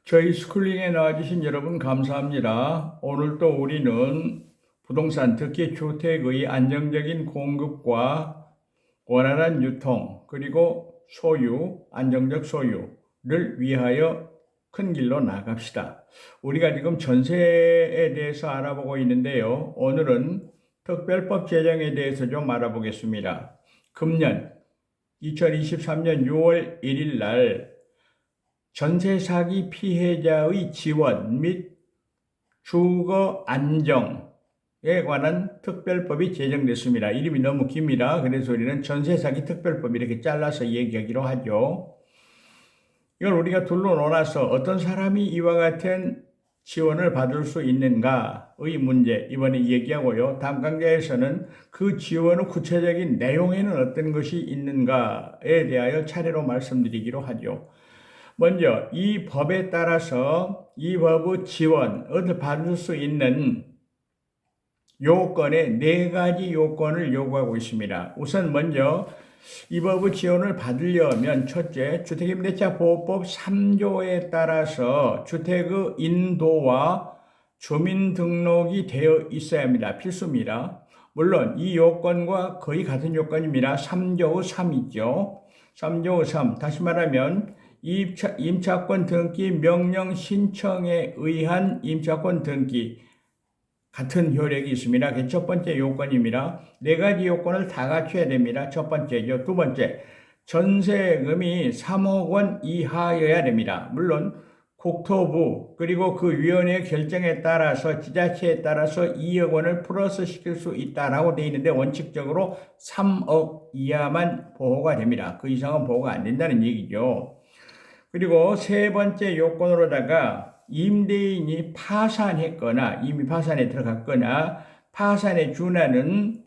저희 스쿨링에 나와주신 여러분 감사합니다. 오늘 또 우리는 부동산, 특히 주택의 안정적인 공급과 원활한 유통, 그리고 소유, 안정적 소유를 위하여 큰 길로 나갑시다. 우리가 지금 전세에 대해서 알아보고 있는데요. 오늘은 특별법 제정에 대해서 좀 알아보겠습니다. 금년 2023년 6월 1일 날 전세 사기 피해자의 지원 및 주거 안정에 관한 특별법이 제정됐습니다. 이름이 너무 깁니다. 그래서 우리는 전세 사기 특별법 이렇게 잘라서 얘기하기로 하죠. 이걸 우리가 둘로 논아서 어떤 사람이 이와 같은 지원을 받을 수 있는가의 문제 이번에 얘기하고요. 다음 강좌에서는 그 지원의 구체적인 내용에는 어떤 것이 있는가에 대하여 차례로 말씀드리기로 하죠. 먼저 이 법에 따라서 이 법의 지원을 받을 수 있는 요건에 4가지 요건을 요구하고 있습니다. 우선 먼저 이 법의 지원을 받으려면 첫째, 주택임대차 보호법 3조에 따라서 주택의 인도와 주민등록이 되어 있어야 합니다. 필수입니다. 물론 이 요건과 거의 같은 요건입니다. 3조의 3이죠. 3조의 3. 다시 말하면 임차권 등기 명령 신청에 의한 임차권 등기 같은 효력이 있습니다. 그게 첫 번째 요건입니다. 4가지 요건을 다 갖춰야 됩니다. 첫 번째죠. 두 번째, 전세금이 3억 원 이하여야 됩니다. 물론 국토부 그리고 그 위원회 결정에 따라서 지자체에 따라서 2억 원을 플러스 시킬 수 있다라고 되어 있는데 원칙적으로 3억 이하만 보호가 됩니다. 그 이상은 보호가 안 된다는 얘기죠. 그리고 세 번째 요건으로다가 임대인이 파산했거나 이미 파산에 들어갔거나 파산에 준하는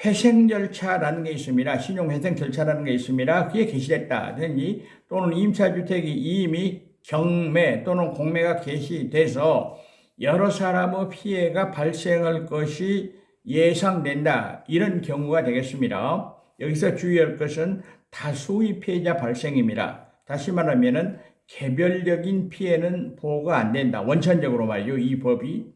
회생 절차라는 게 있습니다. 신용회생 절차라는 게 있습니다. 그게 개시됐다든지 또는 임차주택이 이미 경매 또는 공매가 개시돼서 여러 사람의 피해가 발생할 것이 예상된다. 이런 경우가 되겠습니다. 여기서 주의할 것은 다수의 피해자 발생입니다. 다시 말하면은 개별적인 피해는 보호가 안 된다. 원천적으로 말이죠. 이 법이.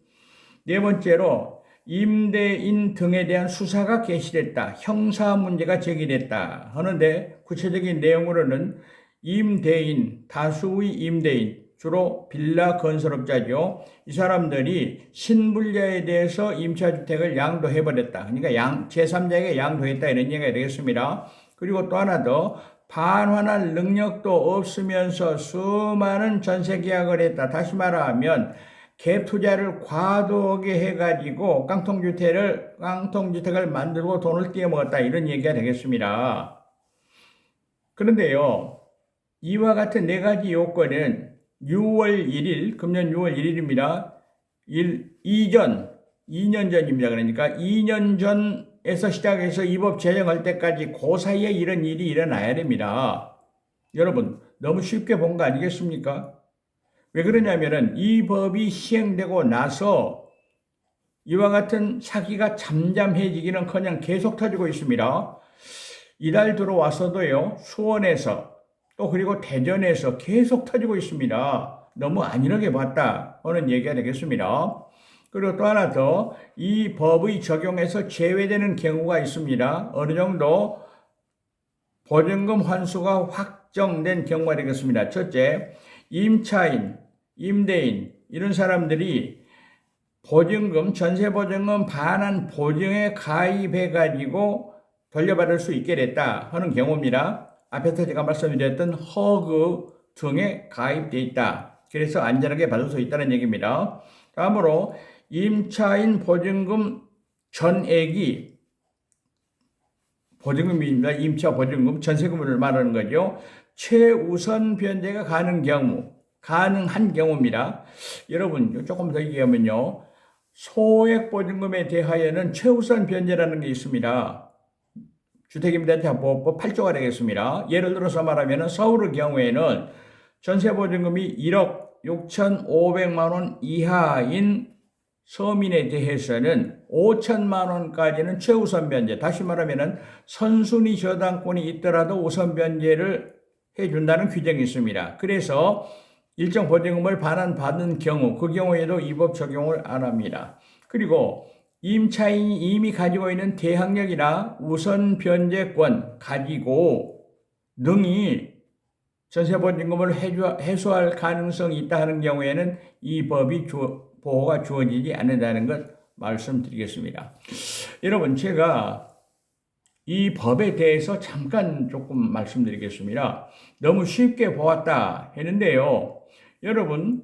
네 번째로 임대인 등에 대한 수사가 개시됐다. 형사 문제가 제기됐다. 하는데 구체적인 내용으로는 임대인, 다수의 임대인, 주로 빌라 건설업자죠. 이 사람들이 신불자에 대해서 임차주택을 양도해버렸다. 그러니까 제3자에게 양도했다. 이런 얘기가 되겠습니다. 그리고 또 하나 더 반환할 능력도 없으면서 수많은 전세계약을 했다. 다시 말하면 갭 투자를 과도하게 해가지고 깡통주택을 만들고 돈을 떼어먹었다. 이런 얘기가 되겠습니다. 그런데요, 이와 같은 4가지 요건은 6월 1일, 금년 6월 1일입니다. 2년 전입니다. 그러니까 2년 전에서 시작해서 이 법 제정할 때까지 그 사이에 이런 일이 일어나야 됩니다. 여러분, 너무 쉽게 본 거 아니겠습니까? 왜 그러냐면은 이 법이 시행되고 나서 이와 같은 사기가 잠잠해지기는커녕 계속 터지고 있습니다. 이달 들어와서도요, 수원에서 또 그리고 대전에서 계속 터지고 있습니다. 너무 안일하게 봤다 하는 얘기가 되겠습니다. 그리고 또 하나 더, 이 법의 적용에서 제외되는 경우가 있습니다. 어느 정도 보증금 환수가 확정된 경우가 되겠습니다. 첫째, 임차인, 임대인 이런 사람들이 보증금, 전세보증금 반환 보증에 가입해가지고 돌려받을 수 있게 됐다 하는 경우입니다. 앞에서 제가 말씀드렸던 허그 등에 가입되어 있다. 그래서 안전하게 받을 수 있다는 얘기입니다. 다음으로 임차인 보증금 전액이 보증금입니다. 임차 보증금, 전세금을 말하는 거죠. 최우선 변제가 가능한 경우입니다. 여러분, 조금 더 얘기하면요. 소액 보증금에 대하여는 최우선 변제라는 게 있습니다. 주택임대차 보호법 8조가 되겠습니다. 예를 들어서 말하면 서울의 경우에는 전세보증금이 1억 6,500만 원 이하인 서민에 대해서는 5천만 원까지는 최우선 변제, 다시 말하면 선순위 저당권이 있더라도 우선 변제를 해준다는 규정이 있습니다. 그래서 일정 보증금을 반환받은 경우 그 경우에도 이 법 적용을 안 합니다. 그리고 임차인이 이미 가지고 있는 대항력이나 우선 변제권 가지고 등이 전세보증금을 해소할 가능성이 있다 하는 경우에는 이 법이 보호가 주어지지 않는다는 것 말씀드리겠습니다. 여러분, 제가 이 법에 대해서 잠깐 조금 말씀드리겠습니다. 너무 쉽게 보았다 했는데요. 여러분,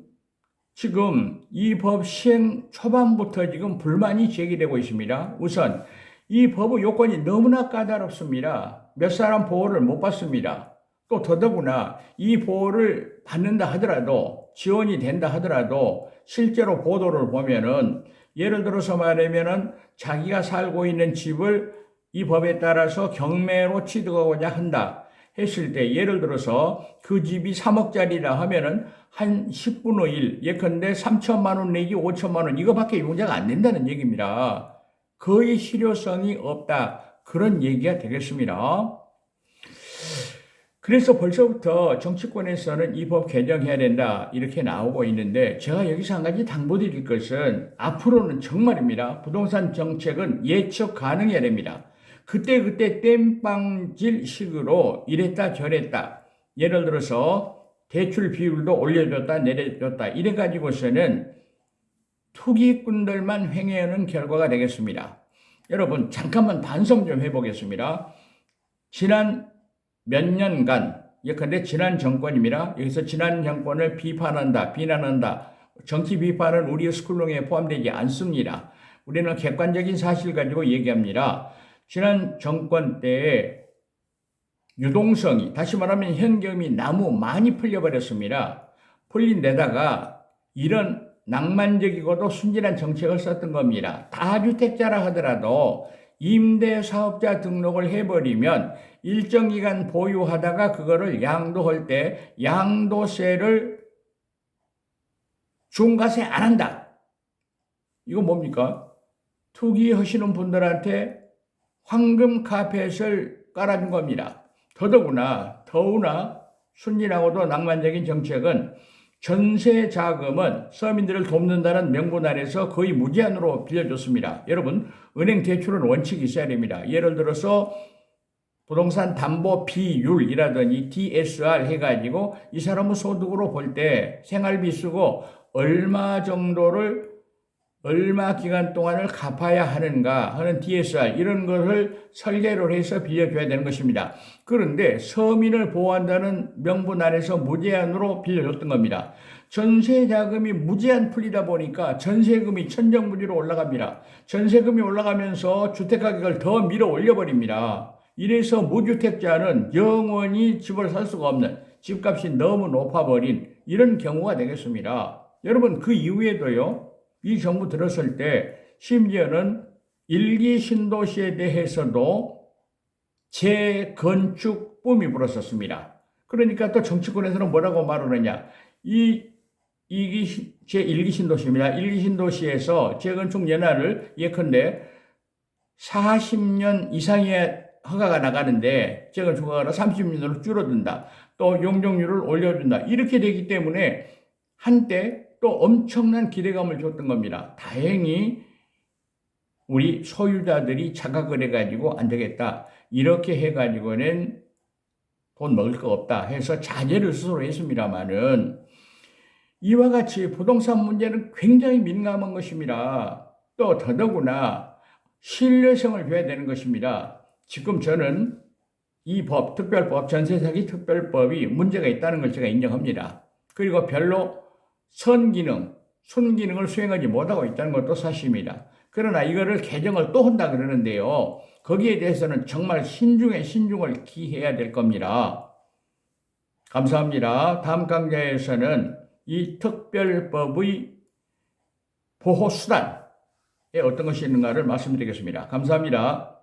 지금 이 법 시행 초반부터 지금 불만이 제기되고 있습니다. 우선 이 법의 요건이 너무나 까다롭습니다. 몇 사람 보호를 못 받습니다. 또 더더구나 이 보호를 받는다 하더라도 지원이 된다 하더라도 실제로 보도를 보면은 예를 들어서 말하면은 자기가 살고 있는 집을 이 법에 따라서 경매로 취득하고자 한다 했을 때 예를 들어서 그 집이 3억짜리라 하면은 한 10분의 1 예컨대 3천만 원 내지 5천만 원 이거밖에 용자가 안 된다는 얘기입니다. 거의 실효성이 없다 그런 얘기가 되겠습니다. 그래서 벌써부터 정치권에서는 이 법 개정해야 된다 이렇게 나오고 있는데 제가 여기서 한 가지 당부드릴 것은 앞으로는 정말입니다. 부동산 정책은 예측 가능해야 됩니다. 그때 땜빵질식으로 이랬다 저랬다 예를 들어서 대출 비율도 올려줬다 내려줬다 이래가지고서는 투기꾼들만 횡행하는 결과가 되겠습니다. 여러분 잠깐만 반성 좀 해보겠습니다. 지난 몇 년간 예컨대 지난 정권입니다. 여기서 지난 정권을 비난한다. 정치 비판은 우리의 스쿨롱에 포함되지 않습니다. 우리는 객관적인 사실 가지고 얘기합니다. 지난 정권 때에 유동성이 다시 말하면 현금이 너무 많이 풀려버렸습니다. 풀린 데다가 이런 낭만적이고도 순진한 정책을 썼던 겁니다. 다주택자라 하더라도 임대사업자 등록을 해버리면 일정 기간 보유하다가 그거를 양도할 때 양도세를 중과세 안 한다. 이거 뭡니까? 투기하시는 분들한테 황금 카펫을 깔아준 겁니다. 더구나 순진하고도 낭만적인 정책은 전세 자금은 서민들을 돕는다는 명분 아래서 거의 무제한으로 빌려줬습니다. 여러분, 은행 대출은 원칙이 있어야 됩니다. 예를 들어서 부동산 담보 비율이라든지 DSR 해가지고 이 사람의 소득으로 볼 때 생활비 쓰고 얼마 기간 동안을 갚아야 하는가 하는 DSR 이런 것을 설계를 해서 빌려줘야 되는 것입니다. 그런데 서민을 보호한다는 명분 아래서 무제한으로 빌려줬던 겁니다. 전세 자금이 무제한 풀리다 보니까 전세금이 천정부지로 올라갑니다. 전세금이 올라가면서 주택가격을 더 밀어 올려버립니다. 이래서 무주택자는 영원히 집을 살 수가 없는 집값이 너무 높아버린 이런 경우가 되겠습니다. 여러분 그 이후에도요. 이 정부 들었을 때 심지어는 일기 신도시에 대해서도 재건축 붐이 불었었습니다. 그러니까 또 정치권에서는 뭐라고 말을 하냐. 제1기 신도시입니다. 1기 신도시에서 재건축 연한을 예컨대 40년 이상의 허가가 나가는데 재건축 허가가 30년으로 줄어든다. 또 용적률을 올려준다. 이렇게 되기 때문에 한때 또 엄청난 기대감을 줬던 겁니다. 다행히 우리 소유자들이 자각을 해가지고 안 되겠다. 이렇게 해가지고는 돈 먹을 거 없다 해서 자제를 스스로 했습니다만은 이와 같이 부동산 문제는 굉장히 민감한 것입니다. 또 더더구나 신뢰성을 줘야 되는 것입니다. 지금 저는 이 법, 특별법, 전세사기 특별법이 문제가 있다는 걸 제가 인정합니다. 그리고 별로 순기능을 수행하지 못하고 있다는 것도 사실입니다. 그러나 이거를 개정을 또 한다 그러는데요. 거기에 대해서는 정말 신중을 기해야 될 겁니다. 감사합니다. 다음 강좌에서는 이 특별법의 보호수단에 어떤 것이 있는가를 말씀드리겠습니다. 감사합니다.